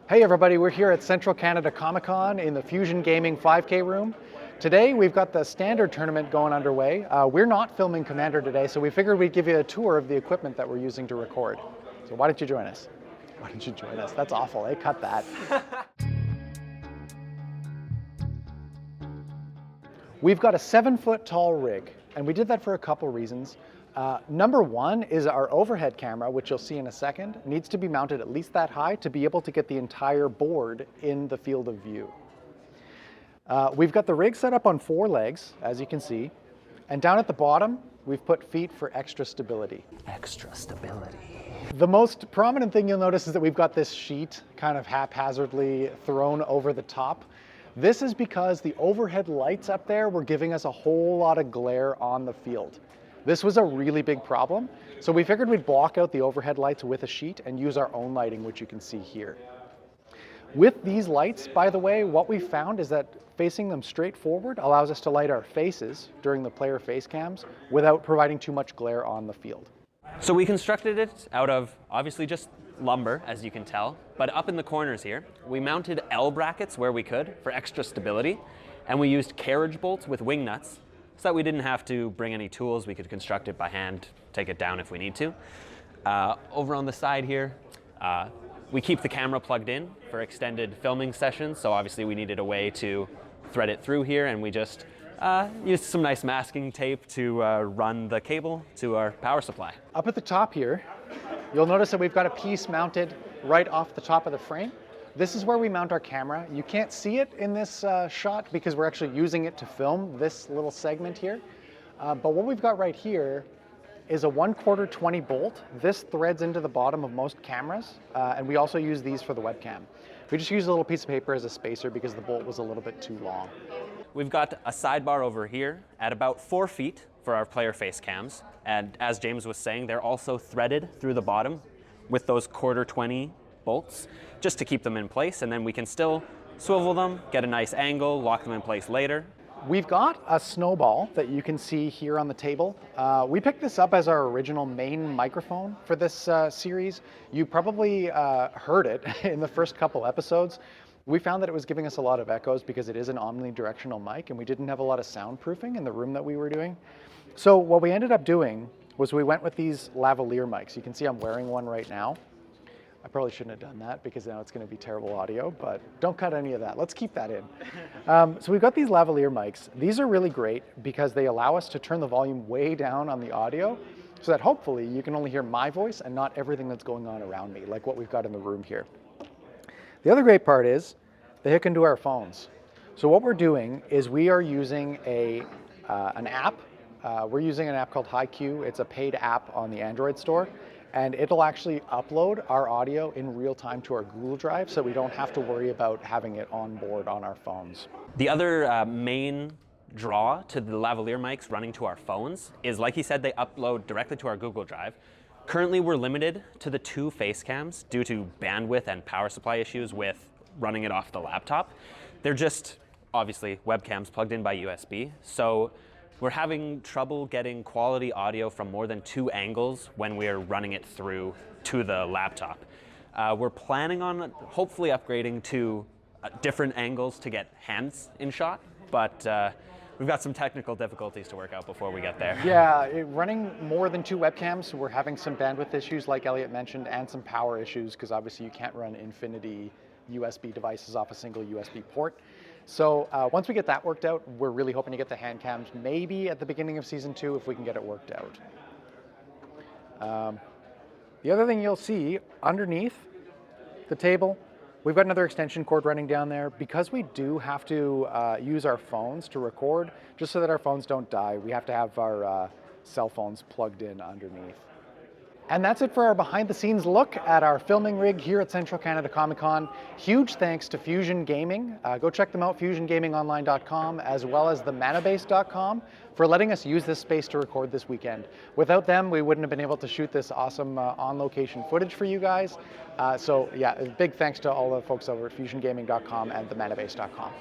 Hey everybody, we're here at Central Canada Comic Con in the Fusion Gaming 5K room. Today we've got the standard tournament going underway. We're not filming Commander today, so we figured we'd give you a tour of the equipment that we're using to record. So why don't you join us? Why don't you join us? That's awful, eh? Cut that. We've got a 7-foot tall rig, and we did that for a couple reasons. Number one is our overhead camera, which you'll see in a second, needs to be mounted at least that high to be able to get the entire board in the field of view. We've got the rig set up on 4 legs, as you can see, and down at the bottom, we've put feet for extra stability. Extra stability. The most prominent thing you'll notice is that we've got this sheet kind of haphazardly thrown over the top. This is because the overhead lights up there were giving us a whole lot of glare on the field. This was a really big problem, so we figured we'd block out the overhead lights with a sheet and use our own lighting, which you can see here. With these lights, by the way, what we found is that facing them straight forward allows us to light our faces during the player face cams without providing too much glare on the field. So we constructed it out of obviously just lumber, as you can tell, but up in the corners here, we mounted L brackets where we could for extra stability, and we used carriage bolts with wing nuts so that we didn't have to bring any tools. We could construct it by hand, take it down if we need to. Over on the side here, we keep the camera plugged in for extended filming sessions, so obviously we needed a way to thread it through here, and we just used some nice masking tape to run the cable to our power supply. Up at the top here, you'll notice that we've got a piece mounted right off the top of the frame. This is where we mount our camera. You can't see it in this shot because we're actually using it to film this little segment here. But what we've got right here is a 1/4 20 bolt. This threads into the bottom of most cameras, and we also use these for the webcam. We just used a little piece of paper as a spacer because the bolt was a little bit too long. We've got a sidebar over here at about 4 feet for our player face cams, and as James was saying, they're also threaded through the bottom with those 1/4 20 bolts just to keep them in place, and then we can still swivel them, get a nice angle, lock them in place later. We've got a snowball that you can see here on the table. We picked this up as our original main microphone for this series. You probably heard it in the first couple episodes. We found that it was giving us a lot of echoes because it is an omnidirectional mic, and we didn't have a lot of soundproofing in the room that we were doing. So what we ended up doing was we went with these lavalier mics. You can see I'm wearing one right now. I probably shouldn't have done that because now it's going to be terrible audio, but don't cut any of that. Let's keep that in. So we've got these lavalier mics. These are really great because they allow us to turn the volume way down on the audio so that hopefully you can only hear my voice and not everything that's going on around me, like what we've got in the room here. The other great part is they hook into our phones. So what we're doing is we are using an app. We're using an app called HiQ. It's a paid app on the Android store, and it'll actually upload our audio in real time to our Google Drive, so we don't have to worry about having it on board on our phones. The other main draw to the lavalier mics running to our phones is, like he said, they upload directly to our Google Drive. Currently, we're limited to the 2 face cams due to bandwidth and power supply issues with running it off the laptop. They're just obviously webcams plugged in by USB, so we're having trouble getting quality audio from more than 2 angles when we're running it through to the laptop. We're planning on hopefully upgrading to different angles to get hands in shot, but we've got some technical difficulties to work out before we get there. Yeah, running more than 2 webcams, we're having some bandwidth issues like Elliot mentioned, and some power issues because obviously you can't run infinity USB devices off a single USB port. So once we get that worked out, we're really hoping to get the hand cams maybe at the beginning of season 2 if we can get it worked out. The other thing you'll see underneath the table, we've got another extension cord running down there. Because we do have to use our phones to record, just so that our phones don't die, we have to have our cell phones plugged in underneath. And that's it for our behind the scenes look at our filming rig here at Central Canada Comic Con. Huge thanks to Fusion Gaming. Go check them out, fusiongamingonline.com, as well as themanabase.com, for letting us use this space to record this weekend. Without them, we wouldn't have been able to shoot this awesome on-location footage for you guys. So yeah, a big thanks to all the folks over at fusiongaming.com and themanabase.com.